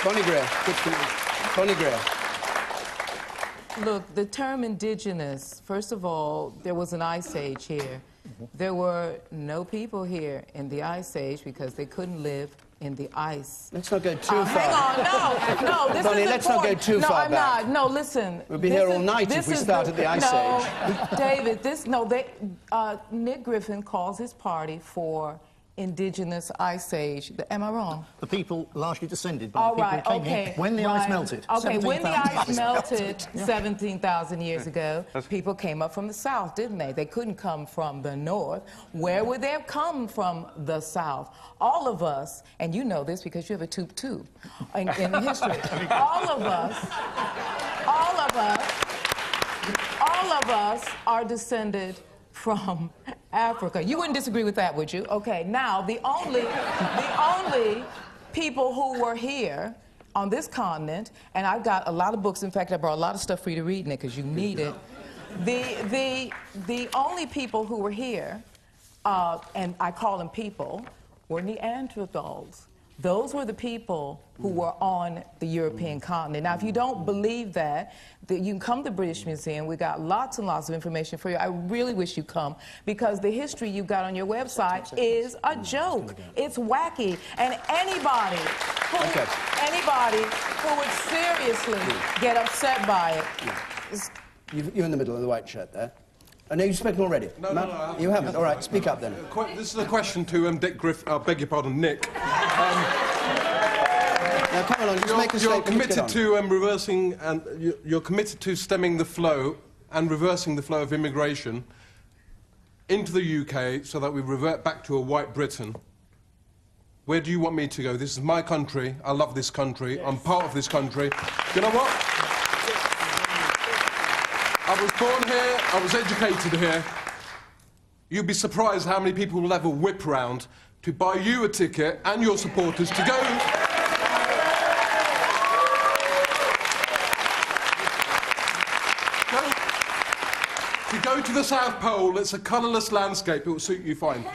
Bonnie Greer. Bonnie Greer. Look, the term indigenous, first of all, there was an ice age here. There were no people here in the ice age because they couldn't live in the ice. Let's not go too far. Hang on, no, this Bonnie, is let's not go too far back. No, I'm not. No, listen. We'll be here all night if we started the ice age. David, Nick Griffin calls his party for indigenous ice age. Am I wrong? The people largely descended by the people who came here when the ice melted. Okay, when the ice melted 17,000 years ago, people came up from the south, didn't they? They couldn't come from the north. Where would they have come from the south? All of us, and you know this because you have a tube too in history, all of us are descended from Africa. You wouldn't disagree with that, would you? Okay, now the only people who were here on this continent, and I've got a lot of books, in fact I brought a lot of stuff for you to read, Nick, because you need it. The only people who were here, and I call them people, were Neanderthals. Those were the people who were on the European continent. Now, if you don't believe that, you can come to the British Museum. We got lots and lots of information for you. I really wish you come, because the history you've got on your website is a joke. It's wacky. And anybody who would seriously get upset by it... You're in the middle of the white shirt there. Oh, no, you've spoken already. No, you haven't. All right, speak up then. This is a question to Dick Griffin. I beg your pardon, Nick. Now, come along, just make a statement. You're committed to stemming the flow and reversing the flow of immigration into the UK so that we revert back to a white Britain. Where do you want me to go? This is my country. I love this country. Yes. I'm part of this country. You know what? I was born here, I was educated here. You'd be surprised how many people will have a whip round to buy you a ticket and your supporters to go... to go to the South Pole. It's a colourless landscape. It will suit you fine. Do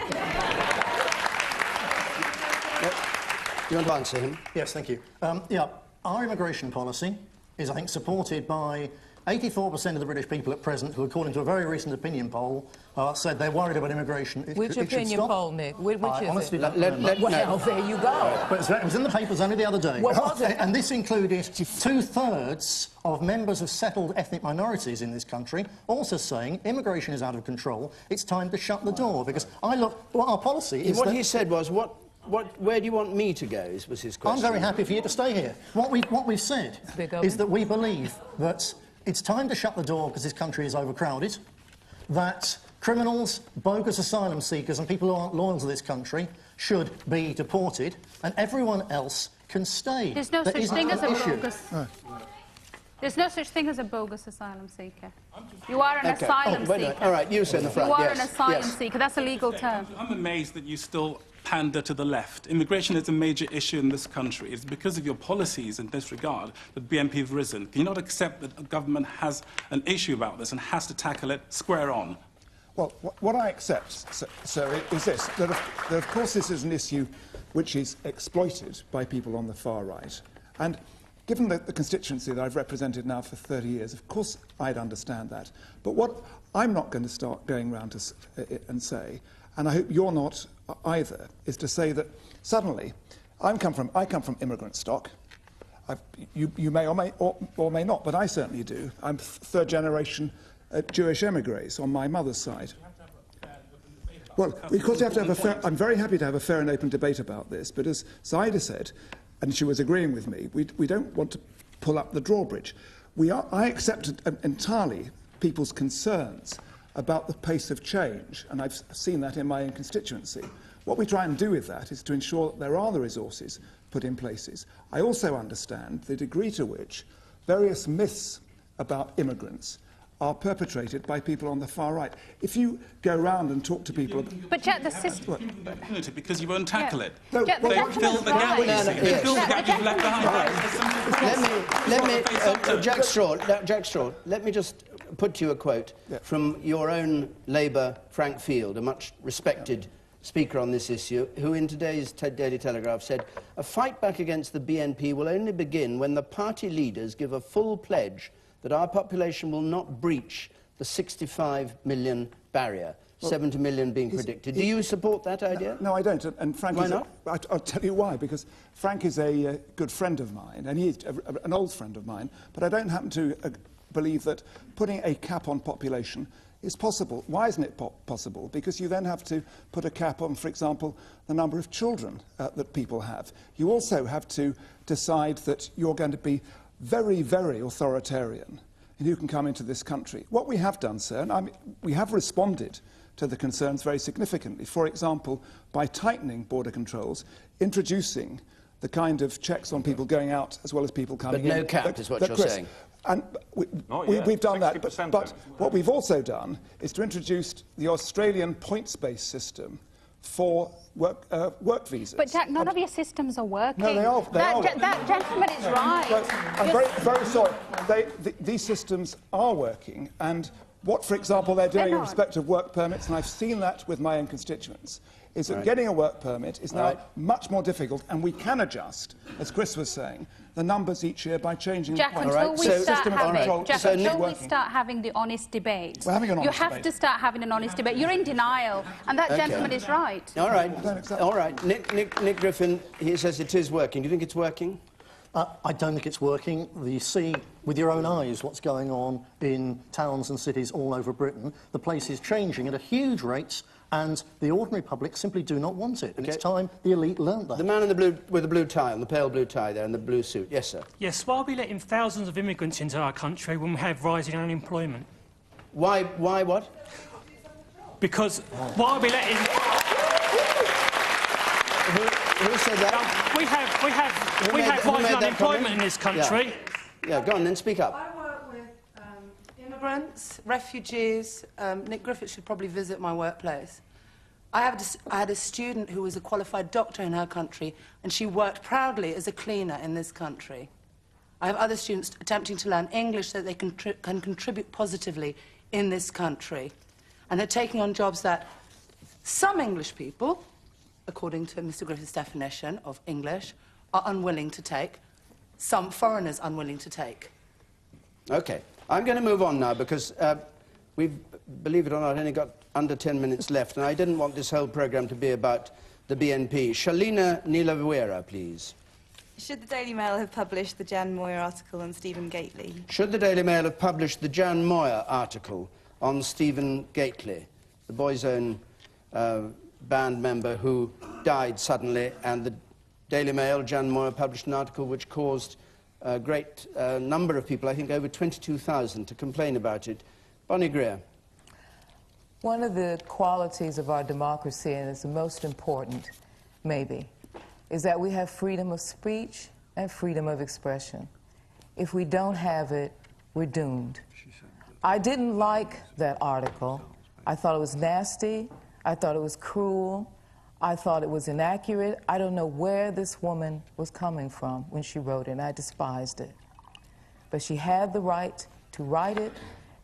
you want to answer him? Yes, thank you. Yeah, our immigration policy is, I think, supported by 84% of the British people at present, who, according to a very recent opinion poll, said they're worried about immigration. Which opinion poll, Nick? Which is honestly it? Well, there you go. But it was in the papers only the other day. What was it? And this included 2/3 of members of settled ethnic minorities in this country also saying immigration is out of control, it's time to shut the door. Because what our policy is... What he said was, where do you want me to go, was his question. I'm very happy for you to stay here. What we've said is that we believe that it's time to shut the door because this country is overcrowded, that criminals, bogus asylum seekers and people who aren't loyal to this country should be deported, and everyone else can stay. There's no such thing as a bogus... There's no such thing as a bogus asylum seeker. You are an asylum seeker. All right, you sit in the front. You are an asylum seeker. That's a legal term. I'm amazed that you still pander to the left. Immigration is a major issue in this country. It's because of your policies in this regard that BNP have risen. Can you not accept that a government has an issue about this and has to tackle it square on? Well, what I accept, sir, is this, that of course this is an issue which is exploited by people on the far right. And given the constituency that I've represented now for 30 years, of course I'd understand that. But what I'm not going to start going round and say, and I hope you're not either, is to say that suddenly I come from immigrant stock. You may or may not, but I certainly do. I'm third generation Jewish emigres on my mother's side. Well, because you have to have a fair... I'm very happy to have a fair and open debate about this, but as Syeda said, and she was agreeing with me, we don't want to pull up the drawbridge. I accept entirely people's concerns about the pace of change, and I've seen that in my own constituency. What we try and do with that is to ensure that there are the resources put in places. I also understand the degree to which various myths about immigrants are perpetrated by people on the far right. If you go around and talk to people... But Jack, the system... Because you won't tackle it. No, Jack, they fill the gap, you see. They fill the gap you've left behind. Jack Straw, let me just put to you a quote from your own Labour Frank Field, a much respected speaker on this issue, who in today's Daily Telegraph said, "A fight back against the BNP will only begin when the party leaders give a full pledge that our population will not breach the 65 million barrier." Well, 70 million being predicted. Do you support that idea? No, I don't. And Frank why not? I'll tell you why. Because Frank is a good friend of mine, and he's an old friend of mine. But I don't happen to believe that putting a cap on population is possible. Why isn't it possible? Because you then have to put a cap on, for example, the number of children that people have. You also have to decide that you're going to be very, very authoritarian in who can come into this country. What we have done, sir, and we have responded to the concerns very significantly. For example, by tightening border controls, introducing the kind of checks on people going out as well as people coming in. But no cap is what you're saying. And we've done that, but what we've also done is to introduce the Australian points-based system for work visas. But Jack, none of your systems are working. No, they are. That gentleman is right. So, I'm very sorry. These systems are working, and what, for example, they're doing in respect of work permits, and I've seen that with my own constituents, is that getting a work permit is now much more difficult, and we can adjust, as Chris was saying, the numbers each year by changing Jack, the until we start having the honest debate. We're having an honest debate. You have to start having an honest debate. You're in denial, and that gentleman is right. All right. All right. Nick Griffin, he says it is working. Do you think it's working? I don't think it's working. You see with your own eyes what's going on in towns and cities all over Britain. The place is changing at a huge rate, and the ordinary public simply do not want it. And it's time the elite learned that. The man in the blue, with the blue tie on, the pale blue tie there, and the blue suit. Yes, sir. Yes, why are we letting thousands of immigrants into our country when we have rising unemployment? Why what? Because why are we letting... Who said that? We have rising unemployment in this country. Yeah, go on then, speak up. I work with immigrants, refugees. Nick Griffith should probably visit my workplace. I had a student who was a qualified doctor in her country, and she worked proudly as a cleaner in this country. I have other students attempting to learn English so that they can contribute positively in this country. And they're taking on jobs that some English people, according to Mr. Griffith's definition of English, are unwilling to take, some foreigners unwilling to take. OK. I'm going to move on now because we've, believe it or not, only got under 10 minutes left, and I didn't want this whole programme to be about the BNP. Shalina Nilavera, please. Should the Daily Mail have published the Jan Moyer article on Stephen Gately? Should the Daily Mail have published the Jan Moyer article on Stephen Gately, the Boys' Own band member who died suddenly, and the Daily Mail, Jan Moyer, published an article which caused a great number of people, I think over 22,000, to complain about it. Bonnie Greer. One of the qualities of our democracy, and it's the most important, maybe, is that we have freedom of speech and freedom of expression. If we don't have it, we're doomed. I didn't like that article. I thought it was nasty. I thought it was cruel. I thought it was inaccurate. I don't know where this woman was coming from when she wrote it, and I despised it. But she had the right to write it,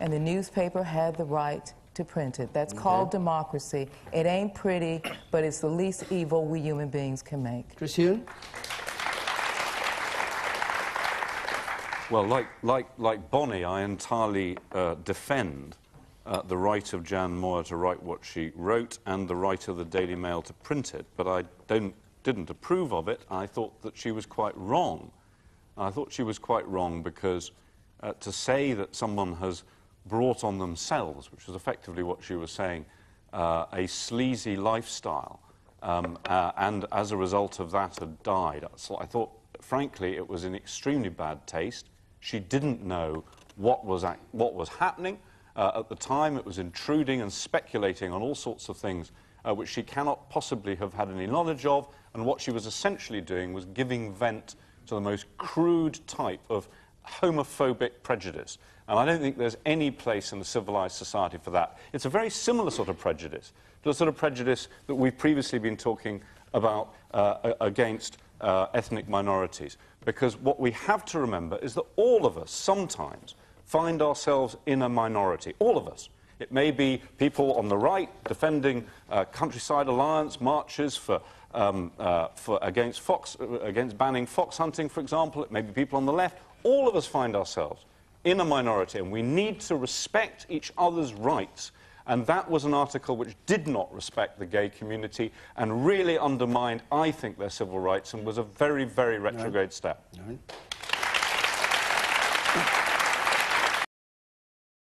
and the newspaper had the right to print it. That's called democracy. It ain't pretty, but it's the least evil we human beings can make. Chris Huhne? Well, like Bonnie, I entirely defend the right of Jan Moyer to write what she wrote and the right of the Daily Mail to print it, but I didn't approve of it. I thought that she was quite wrong. I thought she was quite wrong because to say that someone has brought on themselves, which was effectively what she was saying, a sleazy lifestyle, and as a result of that had died, so I thought, frankly, it was in extremely bad taste. She didn't know what was happening. At the time, it was intruding and speculating on all sorts of things which she cannot possibly have had any knowledge of, and what she was essentially doing was giving vent to the most crude type of homophobic prejudice. And I don't think there's any place in the civilized society for that. It's a very similar sort of prejudice to the sort of prejudice that we've previously been talking about against ethnic minorities. Because what we have to remember is that all of us sometimes find ourselves in a minority. All of us. It may be people on the right defending countryside alliance marches against banning fox hunting, for example. It may be people on the left. All of us find ourselves in a minority, and we need to respect each other's rights. And that was an article which did not respect the gay community and really undermined, I think, their civil rights and was a very, very retrograde step. No.